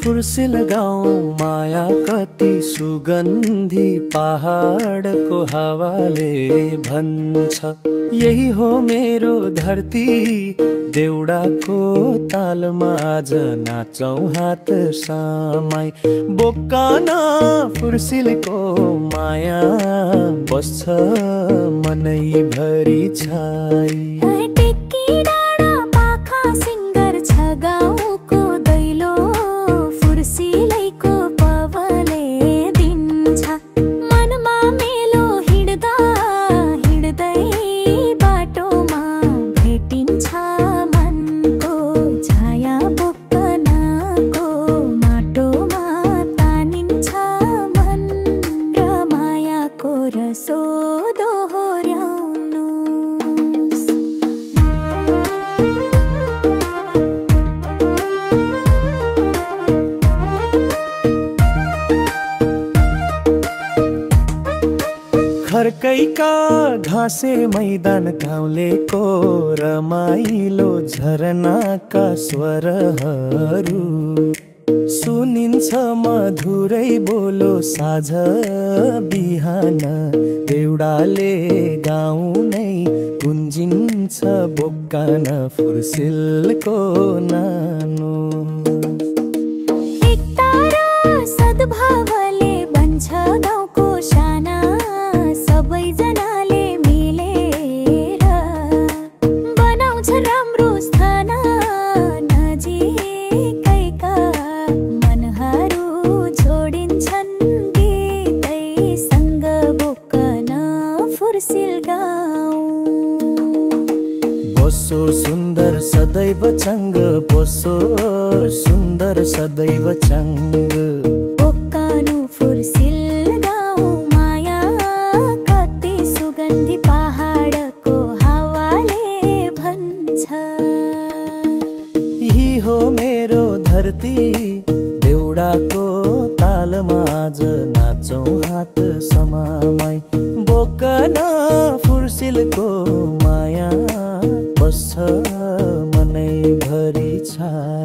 फुर्सिल गाउँ माया कति सुगन्धी पहाडको हावाले भन्छ यही हो मेरो धरती देउडाको तालमा आज नाचौँ हात समाई बोक्कान फुर्सिलको माया बस्छ मनैभरि छाई खर्कैका घाँसे मैदान गाउँलेको रमाइलो झरनाका स्वरहरू सुनिन्छ मधुरै बोलो साझ बिहान देउडाले गाउँ नै गुन्जिन्छ बोक्कान फुर्सिलको नानो एकता र सद्भावले बन्छ गाउँको शाना सबैजनाले मिलेर बनाउँछ राम्रो स्थान नजिकैका मनहरू छोडिन्छन् बिदैसँग बोक्कन फुर्सिल गाउँ बसो सुन्दर सदैव चङ्ग बसो सुन्दर सदैव चङ्ग बोक्कानु फुर्सिल देउडाको तालमा आज नाचौँ हात समाई बोक्कन फुर्सिलको माया बस्छ मनैभरि छाई